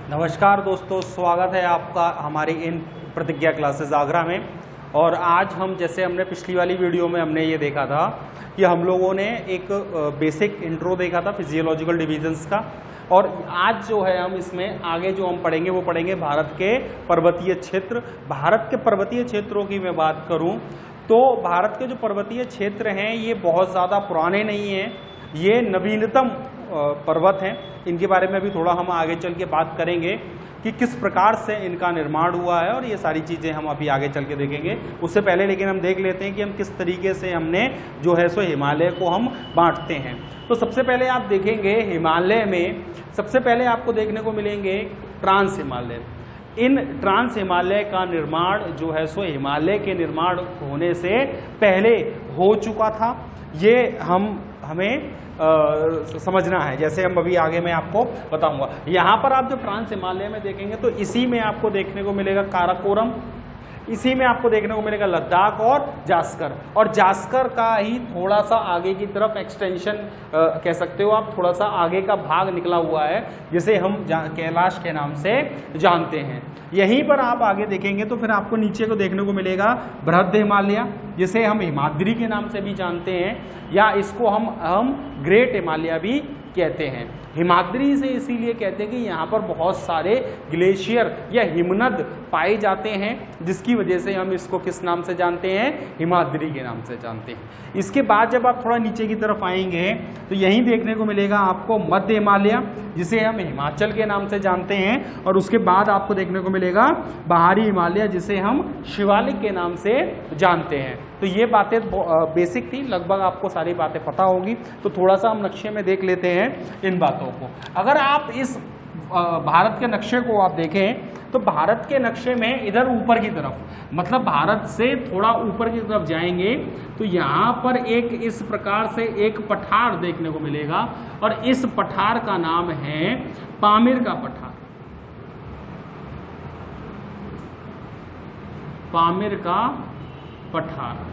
नमस्कार दोस्तों, स्वागत है आपका हमारी इन प्रतिज्ञा क्लासेस आगरा में। और आज हम जैसे हमने पिछली वाली वीडियो में हमने ये देखा था कि हम लोगों ने एक बेसिक इंट्रो देखा था फिजियोलॉजिकल डिवीजन्स का। और आज जो है हम इसमें आगे जो हम पढ़ेंगे वो पढ़ेंगे भारत के पर्वतीय क्षेत्र। भारत के पर्वतीय क्षेत्रों की मैं बात करूं तो भारत के जो पर्वतीय क्षेत्र हैं ये बहुत ज़्यादा पुराने नहीं हैं, ये नवीनतम पर्वत हैं। इनके बारे में भी थोड़ा हम आगे चल के बात करेंगे कि किस प्रकार से इनका निर्माण हुआ है और ये सारी चीज़ें हम अभी आगे चल के देखेंगे। उससे पहले लेकिन हम देख लेते हैं कि हम किस तरीके से हमने जो है सो हिमालय को हम बांटते हैं। तो सबसे पहले आप देखेंगे हिमालय में सबसे पहले आपको देखने को मिलेंगे trans Himalaya. In trance Himalaya का निर्माण जो है सो हिमालय के निर्माण होने से पहले हो चुका था। ये हमें समझना है, जैसे हम अभी आगे मैं आपको बताऊंगा। यहाँ पर आप जो ट्रांस हिमालय में देखेंगे तो इसी में आपको देखने को मिलेगा काराकोरम, इसी में आपको देखने को मिलेगा लद्दाख और जास्कर। और जास्कर का ही थोड़ा सा आगे की तरफ एक्सटेंशन कह सकते हो आप, थोड़ा सा आगे का भाग निकला हुआ है जिसे हम कैलाश के नाम से जानते हैं। यहीं पर आप आगे देखेंगे तो फिर आपको नीचे को देखने को मिलेगा बृहद हिमालय, जिसे हम हिमाद्री के नाम से भी जानते हैं, या इसको हम ग्रेट हिमालय भी कहते हैं। हिमाद्री से इसीलिए कहते हैं कि यहाँ पर बहुत सारे ग्लेशियर या हिमनद पाए जाते हैं, जिसकी वजह से हम इसको किस नाम से जानते हैं, हिमाद्री के नाम से जानते हैं। इसके बाद जब आप थोड़ा नीचे की तरफ आएंगे तो यहीं देखने को मिलेगा आपको मध्य हिमालय, जिसे हम हिमाचल के नाम से जानते हैं। और उसके बाद आपको देखने को मिलेगा बाहरी हिमालय, जिसे हम शिवालिक के नाम से जानते हैं। तो ये बातें बेसिक थी, लगभग आपको सारी बातें पता होगी। तो थोड़ा सा हम नक्शे में देख लेते हैं इन बातों को। अगर आप इस भारत के नक्शे को आप देखें तो भारत के नक्शे में इधर ऊपर की तरफ, मतलब भारत से थोड़ा ऊपर की तरफ जाएंगे तो यहाँ पर एक इस प्रकार से एक पठार देखने को मिलेगा, और इस पठार का नाम है पामीर का पठार। पामीर का पठार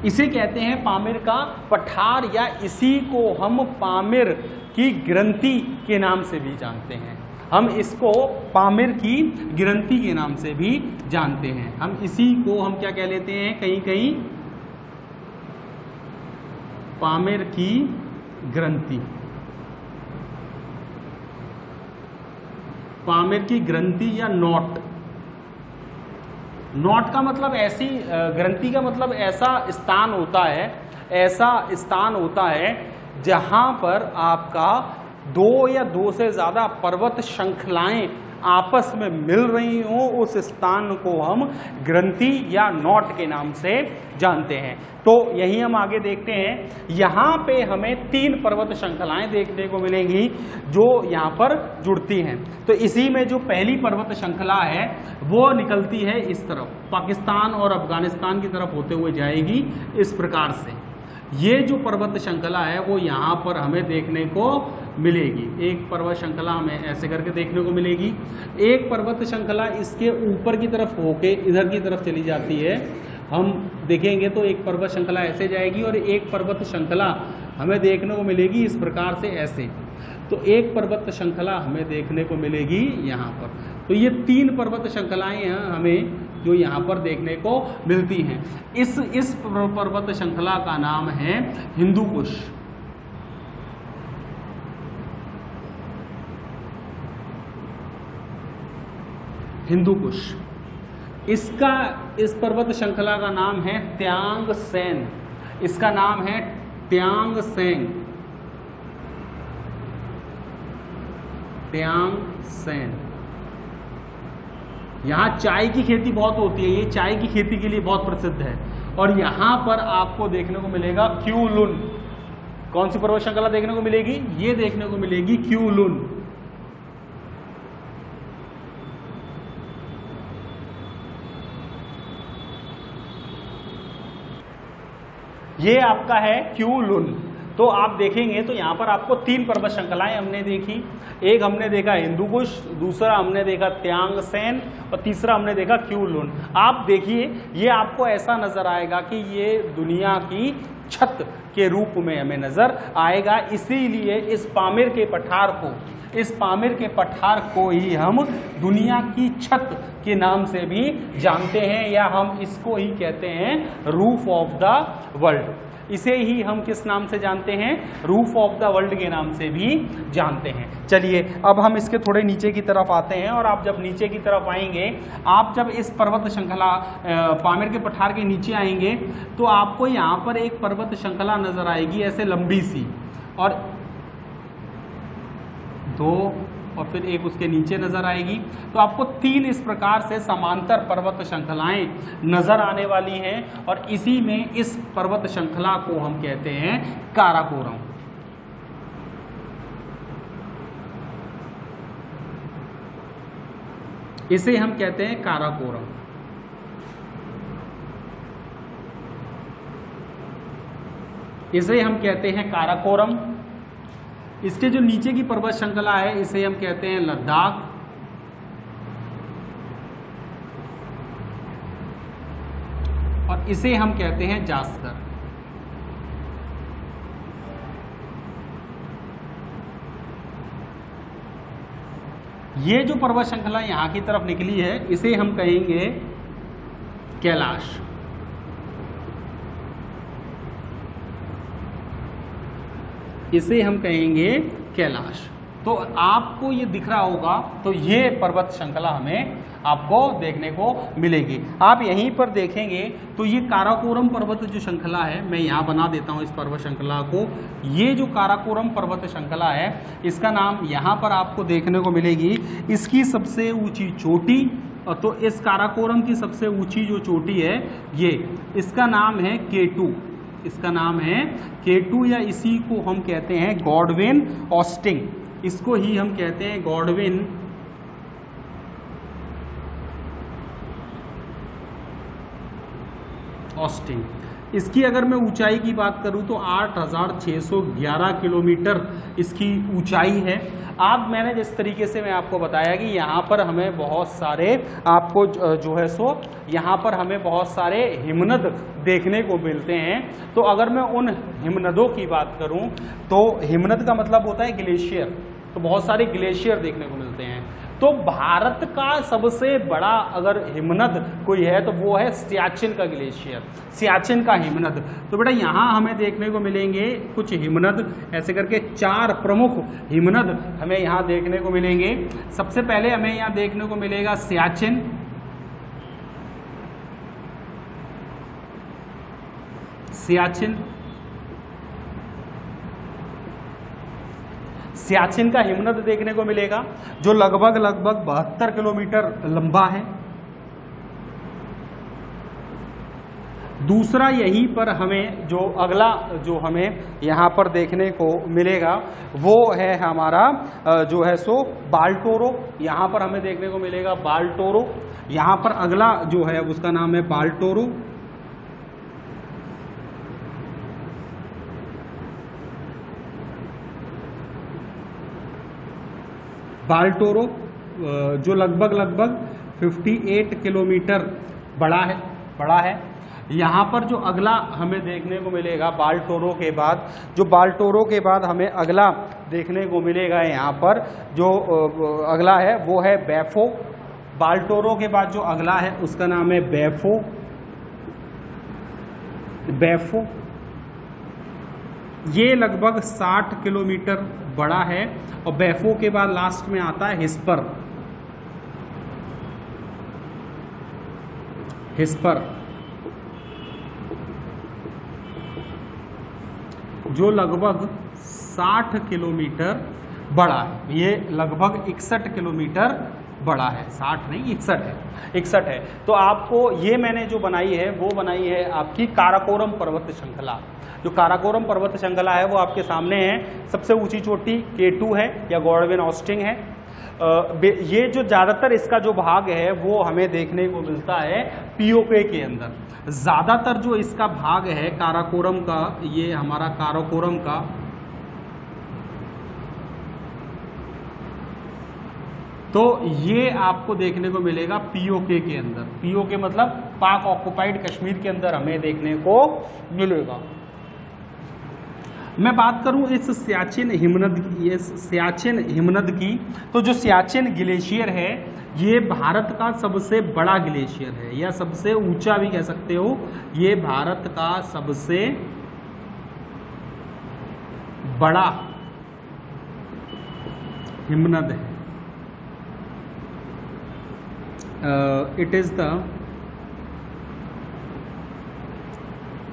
इसे कहते हैं पामीर का पठार, या इसी को हम पामीर की ग्रंथि के नाम से भी जानते हैं। हम इसको पामीर की ग्रंथि के नाम से भी जानते हैं। हम इसी को हम क्या कह लेते हैं, कहीं कहीं पामीर की ग्रंथि, पामीर की ग्रंथि या नोट। नोट का मतलब ऐसी, ग्रंथि का मतलब ऐसा स्थान होता है, ऐसा स्थान होता है जहां पर आपका दो या दो से ज्यादा पर्वत श्रृंखलाएं आपस में मिल रही हो, उस स्थान को हम ग्रंथि या नोट के नाम से जानते हैं। तो यही हम आगे देखते हैं, यहाँ पे हमें 3 पर्वत श्रृंखलाएं देखने को मिलेंगी जो यहाँ पर जुड़ती हैं। तो इसी में जो पहली पर्वत श्रृंखला है वो निकलती है इस तरफ, पाकिस्तान और अफगानिस्तान की तरफ होते हुए जाएगी इस प्रकार से। ये जो पर्वत श्रृंखला है वो यहाँ पर हमें देखने को मिलेगी। एक पर्वत श्रृंखला हमें ऐसे करके देखने को मिलेगी, एक पर्वत श्रृंखला इसके ऊपर की तरफ होके इधर की तरफ चली जाती है। हम देखेंगे तो एक पर्वत श्रृंखला ऐसे जाएगी और एक पर्वत श्रृंखला हमें देखने को मिलेगी इस प्रकार से ऐसे। तो एक पर्वत श्रृंखला हमें देखने को मिलेगी यहाँ पर। तो ये 3 पर्वत श्रृंखलाएं हैं हमें जो यहाँ पर देखने को मिलती हैं। इस पर्वत श्रृंखला का नाम है हिंदू कुश। हिंदू कुश, इस पर्वत श्रृंखला का नाम है त्यांग सेन। इसका नाम है त्यांग सेन, त्यांग सेन। यहाँ चाय की खेती बहुत होती है, ये चाय की खेती के लिए बहुत प्रसिद्ध है। और यहाँ पर आपको देखने को मिलेगा क्यूलुन। कौन सी पर्वत श्रृंखला देखने को मिलेगी, ये देखने को मिलेगी क्यूलुन। ये आपका है क्यूलुन। तो आप देखेंगे तो यहाँ पर आपको 3 पर्वत श्रृंखलाएं हमने देखी। एक हमने देखा हिंदू कुश, दूसरा हमने देखा त्यांग सेन और तीसरा हमने देखा क्यूलुन। आप देखिए ये आपको ऐसा नजर आएगा कि ये दुनिया की छत के रूप में हमें नजर आएगा। इसीलिए इस पामीर के पठार को ही हम दुनिया की छत के नाम से भी जानते हैं, या हम इसको ही कहते हैं रूफ ऑफ द वर्ल्ड। इसे ही हम किस नाम से जानते हैं? रूफ ऑफ द वर्ल्ड के नाम से भी जानते हैं। चलिए अब हम इसके थोड़े नीचे की तरफ आते हैं, और आप जब नीचे की तरफ आएंगे, आप जब इस पर्वत श्रृंखला पामीर के पठार के नीचे आएंगे तो आपको यहाँ पर एक पर्वत श्रृंखला नजर आएगी ऐसे लंबी सी, और 2 और फिर एक उसके नीचे नजर आएगी। तो आपको 3 इस प्रकार से समांतर पर्वत श्रृंखलाएं नजर आने वाली हैं, और इसी में इस पर्वत श्रृंखला को हम कहते हैं काराकोरम। इसे हम कहते हैं काराकोरम। इसे हम कहते हैं काराकोरम। इसके जो नीचे की पर्वत श्रृंखला है इसे हम कहते हैं लद्दाख, और इसे हम कहते हैं जास्कर। ये जो पर्वत श्रृंखला यहां की तरफ निकली है इसे हम कहेंगे कैलाश। इसे हम कहेंगे कैलाश। तो आपको ये दिख रहा होगा, तो ये पर्वत श्रृंखला हमें आपको देखने को मिलेगी। आप यहीं पर देखेंगे तो ये काराकोरम पर्वत जो श्रृंखला है, मैं यहाँ बना देता हूँ इस पर्वत श्रृंखला को। ये जो काराकोरम पर्वत श्रृंखला है इसका नाम यहाँ पर आपको देखने को मिलेगी। इसकी सबसे ऊंची चोटी, तो इस काराकोरम की सबसे ऊंची जो चोटी है ये, इसका नाम है K2। इसका नाम है K2, या इसी को हम कहते हैं गॉडविन ऑस्टिंग। इसको ही हम कहते हैं गॉडविन ऑस्टिंग। इसकी अगर मैं ऊंचाई की बात करूं तो 8,611 किलोमीटर इसकी ऊंचाई है। आप मैंने जिस तरीके से मैं आपको बताया कि यहाँ पर हमें बहुत सारे आपको जो है सो यहाँ पर हमें बहुत सारे हिमनद देखने को मिलते हैं। तो अगर मैं उन हिमनदों की बात करूं तो हिमनद का मतलब होता है ग्लेशियर, तो बहुत सारे ग्लेशियर देखने को मिलते हैं। तो भारत का सबसे बड़ा अगर हिमनद कोई है तो वो है सियाचिन का ग्लेशियर, सियाचिन का हिमनद। तो बेटा यहाँ हमें देखने को मिलेंगे कुछ हिमनद, ऐसे करके 4 प्रमुख हिमनद हमें यहाँ देखने को मिलेंगे। सबसे पहले हमें यहाँ देखने को मिलेगा सियाचिन, सियाचिन का हिमनद देखने को मिलेगा जो लगभग 72 किलोमीटर लंबा है। दूसरा यहीं पर हमें जो अगला जो हमें यहाँ पर देखने को मिलेगा वो है हमारा जो है सो बाल्टोरो। यहाँ पर हमें देखने को मिलेगा बाल्टोरो। यहाँ पर अगला जो है उसका नाम है बाल्टोरो। बाल्टोरो जो लगभग 58 किलोमीटर बड़ा है। यहाँ पर जो अगला हमें देखने को मिलेगा बाल्टोरो के बाद हमें अगला देखने को मिलेगा यहाँ पर जो अगला है वो है बैफो। बाल्टोरो के बाद जो अगला है उसका नाम है बैफो। ये लगभग 60 किलोमीटर बड़ा है। और बैफो के बाद लास्ट में आता है हिस्पर जो लगभग 60 किलोमीटर बड़ा है। ये लगभग 61 किलोमीटर बड़ा है, 60 नहीं 61 है, 61 है। तो आपको ये मैंने जो बनाई है वो बनाई है आपकी काराकोरम पर्वत श्रृंखला। जो काराकोरम पर्वत श्रृंखला है वो आपके सामने है। सबसे ऊंची चोटी K2 है या गॉडविन ऑस्टिंग है। ये जो ज़्यादातर इसका जो भाग है वो हमें देखने को मिलता है POK के अंदर। ज़्यादातर जो इसका भाग है काराकोरम का, ये हमारा काराकोरम का तो ये आपको देखने को मिलेगा POK के अंदर। POK मतलब पाक ऑक्युपाइड कश्मीर के अंदर हमें देखने को मिलेगा। मैं बात करूं इस सियाचिन हिमनद की, तो जो सियाचिन ग्लेशियर है ये भारत का सबसे बड़ा ग्लेशियर है या सबसे ऊंचा भी कह सकते हो। ये भारत का सबसे बड़ा हिमनद है। It is the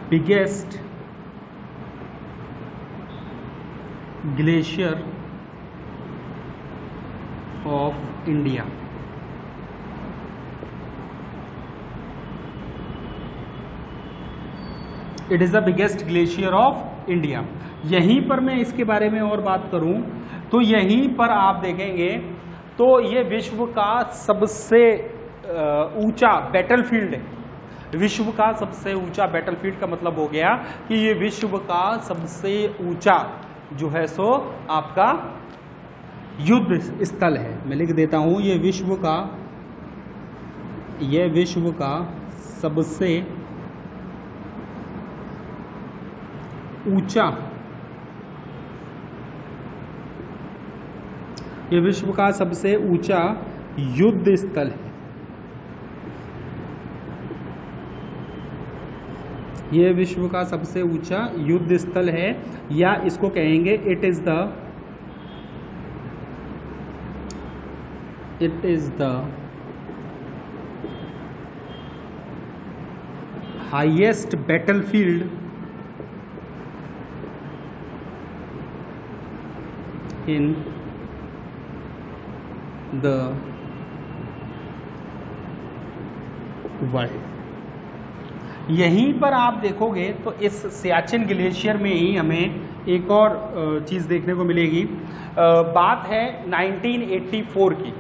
biggest glacier of India. It is the biggest glacier of India. यहीं पर मैं इसके बारे में और बात करूं तो यहीं पर आप देखेंगे तो ये विश्व का सबसे ऊंचा बैटलफील्ड है। विश्व का सबसे ऊंचा बैटलफील्ड का मतलब हो गया कि ये विश्व का सबसे ऊंचा जो है सो आपका युद्ध स्थल है। मैं लिख देता हूं, ये विश्व का सबसे ऊंचा, ये विश्व का सबसे ऊंचा युद्ध स्थल है। ये विश्व का सबसे ऊंचा युद्ध स्थल है, या इसको कहेंगे it is the highest battlefield in the world. यहीं पर आप देखोगे तो इस सियाचिन ग्लेशियर में ही हमें एक और चीज़ देखने को मिलेगी। बात है 1984 की।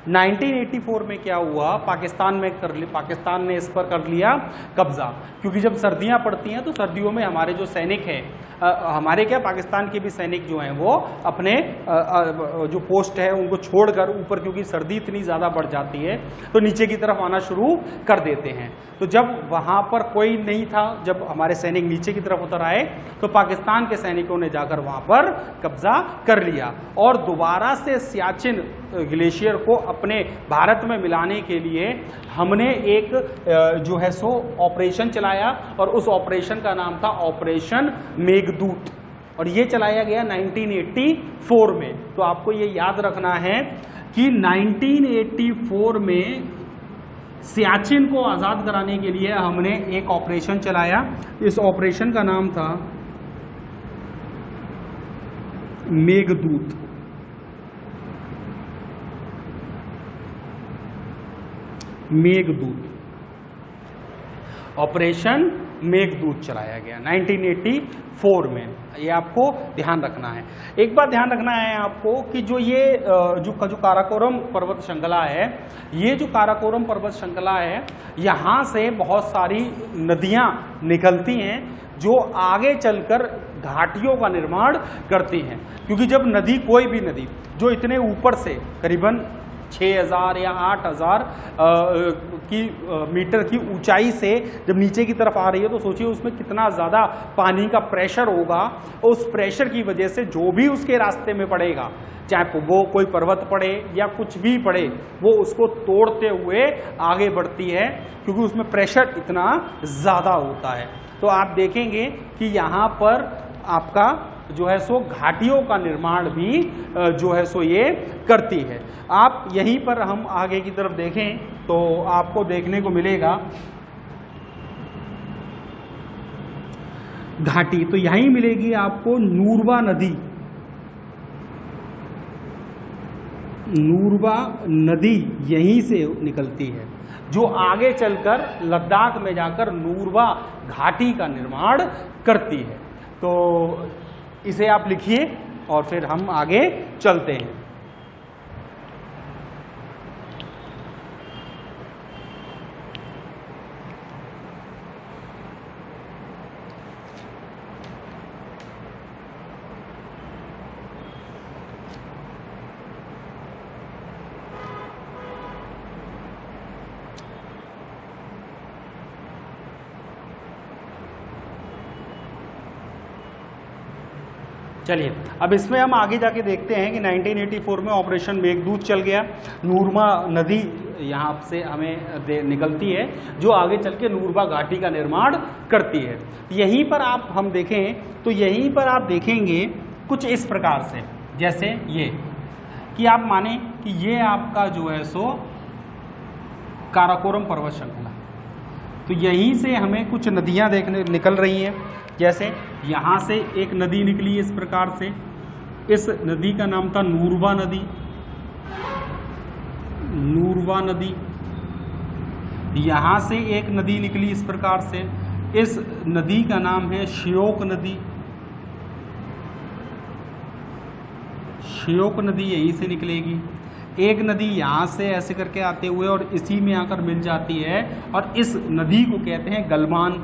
1984 में क्या हुआ, पाकिस्तान ने इस पर कर लिया कब्जा। क्योंकि जब सर्दियां पड़ती हैं तो सर्दियों में हमारे जो सैनिक हैं, हमारे क्या पाकिस्तान के भी सैनिक जो हैं वो अपने जो पोस्ट है उनको छोड़कर ऊपर, क्योंकि सर्दी इतनी ज़्यादा बढ़ जाती है तो नीचे की तरफ आना शुरू कर देते हैं। तो जब वहाँ पर कोई नहीं था, जब हमारे सैनिक नीचे की तरफ उतर आए तो पाकिस्तान के सैनिकों ने जाकर वहाँ पर कब्जा कर लिया और दोबारा से सियाचिन ग्लेशियर को अपने भारत में मिलाने के लिए हमने एक जो है सो ऑपरेशन चलाया और उस ऑपरेशन का नाम था ऑपरेशन मेघदूत, और ये चलाया गया 1984 में। तो आपको ये याद रखना है कि 1984 में सियाचिन को आज़ाद कराने के लिए हमने एक ऑपरेशन चलाया। इस ऑपरेशन का नाम था मेघदूत। ऑपरेशन मेघदूत चलाया गया 1984 में। ये आपको ध्यान रखना है। एक बात ध्यान रखना है आपको कि जो ये जो काराकोरम पर्वत श्रृंखला है, ये जो काराकोरम पर्वत श्रृंखला है, यहाँ से बहुत सारी नदियाँ निकलती हैं जो आगे चलकर घाटियों का निर्माण करती हैं। क्योंकि जब नदी, कोई भी नदी जो इतने ऊपर से करीबन 6000 या 8000 की मीटर की ऊंचाई से जब नीचे की तरफ आ रही है तो सोचिए उसमें कितना ज़्यादा पानी का प्रेशर होगा। उस प्रेशर की वजह से जो भी उसके रास्ते में पड़ेगा, चाहे वो कोई पर्वत पड़े या कुछ भी पड़े, वो उसको तोड़ते हुए आगे बढ़ती है क्योंकि उसमें प्रेशर इतना ज़्यादा होता है। तो आप देखेंगे कि यहाँ पर आपका जो है सो घाटियों का निर्माण भी जो है सो ये करती है। आप यहीं पर हम आगे की तरफ देखें तो आपको देखने को मिलेगा घाटी, तो यहीं मिलेगी आपको नूरवा नदी। नूरबा नदी यहीं से निकलती है, जो आगे चलकर लद्दाख में जाकर नूरबा घाटी का निर्माण करती है। तो इसे आप लिखिए और फिर हम आगे चलते हैं। चलिए अब इसमें हम आगे जाके देखते हैं कि 1984 में ऑपरेशन मेघदूत चल गया। नूरबा नदी यहाँ से हमें निकलती है, जो आगे चल के नूरबा घाटी का निर्माण करती है। यहीं पर आप हम देखें तो यहीं पर आप देखेंगे कुछ इस प्रकार से, जैसे ये कि आप माने कि ये आपका जो है सो काराकोरम पर्वत श्रृंखला, तो यहीं से हमें कुछ नदियाँ देखने निकल रही हैं। जैसे यहाँ से एक नदी निकली इस प्रकार से, इस नदी का नाम था नूरबा नदी, नूरबा नदी। यहाँ से एक नदी निकली इस प्रकार से, इस नदी का नाम है श्योक नदी, श्योक नदी यहीं से निकलेगी। एक नदी यहाँ से ऐसे करके आते हुए और इसी में आकर मिल जाती है, और इस नदी को कहते हैं गलवान।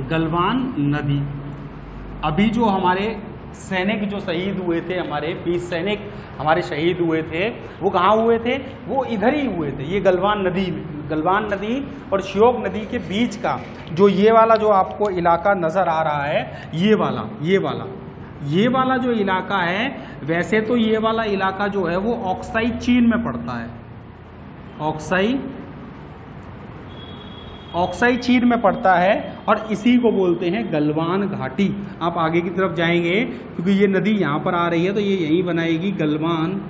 गलवान नदी। अभी जो हमारे सैनिक जो शहीद हुए थे, हमारे 20 सैनिक हमारे शहीद हुए थे, वो कहाँ हुए थे? वो इधर ही हुए थे, ये गलवान नदी में। गलवान नदी और श्योक नदी के बीच का जो ये वाला जो आपको इलाका नज़र आ रहा है, ये वाला जो इलाका है, वैसे तो ये वाला इलाका जो है वो ऑक्साई चीन में पड़ता है, ऑक्साई चीन में पड़ता है, और इसी को बोलते हैं गलवान घाटी। आप आगे की तरफ जाएंगे क्योंकि ये नदी यहाँ पर आ रही है, तो ये यहीं बनाएगी गलवान।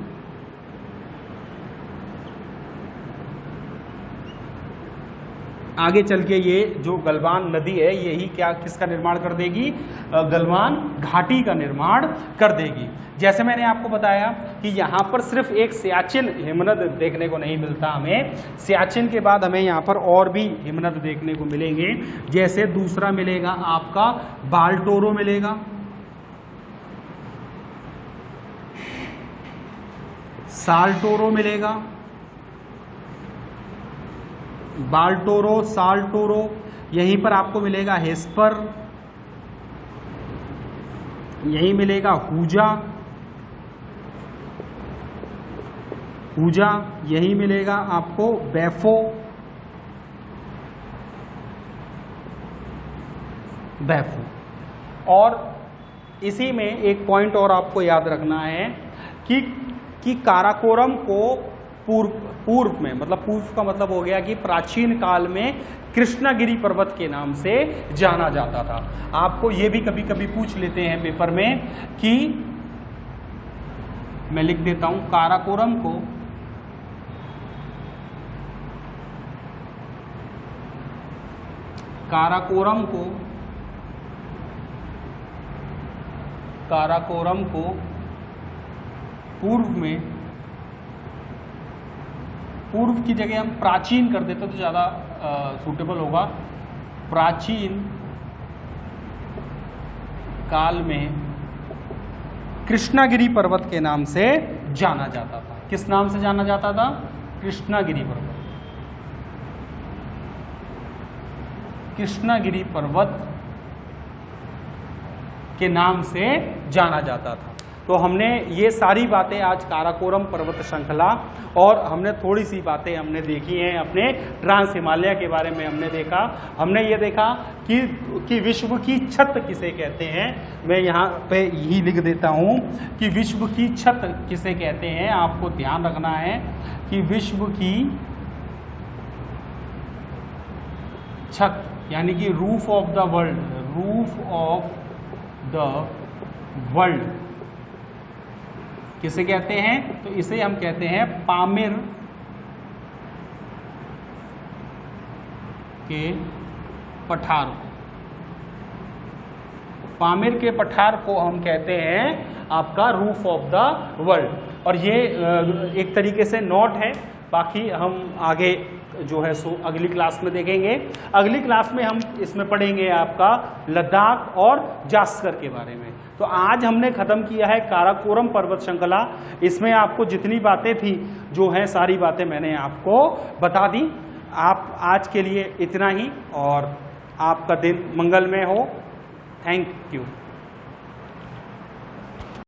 आगे चल के ये जो गलवान नदी है, यही क्या किसका निर्माण कर देगी? गलवान घाटी का निर्माण कर देगी। जैसे मैंने आपको बताया कि यहाँ पर सिर्फ एक सियाचिन हिमनद देखने को नहीं मिलता हमें, सियाचिन के बाद हमें यहाँ पर और भी हिमनद देखने को मिलेंगे। जैसे दूसरा मिलेगा आपका बाल्टोरो मिलेगा, साल्टोरो मिलेगा, बाल्टोरो, साल्टोरो। यहीं पर आपको मिलेगा हेस्पर, यहीं मिलेगा हुजा, यहीं मिलेगा आपको बैफो, और इसी में एक पॉइंट और आपको याद रखना है कि काराकोरम को पूर्व में, मतलब पूर्व का मतलब हो गया कि प्राचीन काल में कृष्णागिरी पर्वत के नाम से जाना जाता था। आपको ये भी कभी कभी पूछ लेते हैं पेपर में कि, मैं लिख देता हूं, काराकोरम को पूर्व की जगह हम प्राचीन कर देते तो ज़्यादा सूटेबल होगा। प्राचीन काल में कृष्णागिरी पर्वत के नाम से जाना जाता था। किस नाम से जाना जाता था? कृष्णागिरी पर्वत। कृष्णागिरी पर्वत के नाम से जाना जाता था। तो हमने ये सारी बातें आज काराकोरम पर्वत श्रृंखला, और हमने थोड़ी सी बातें हमने देखी हैं अपने ट्रांस हिमालय के बारे में। हमने देखा, हमने ये देखा कि विश्व की छत किसे कहते हैं। मैं यहाँ पे यही लिख देता हूँ कि विश्व की छत किसे कहते हैं। आपको ध्यान रखना है कि विश्व की छत यानी कि रूफ ऑफ द वर्ल्ड किसे कहते हैं? तो इसे हम कहते हैं पामिर के पठार। पामीर के पठार को हम कहते हैं आपका रूफ ऑफ द वर्ल्ड। और ये एक तरीके से नोट है, बाकी हम आगे जो है सो अगली क्लास में देखेंगे। अगली क्लास में हम इसमें पढ़ेंगे आपका लद्दाख और जास्कर के बारे में। तो आज हमने खत्म किया है काराकोरम पर्वत श्रृंखला। इसमें आपको जितनी बातें थी जो है सारी बातें मैंने आपको बता दी। आप आज के लिए इतना ही, और आपका दिन मंगलमय हो। Thank you.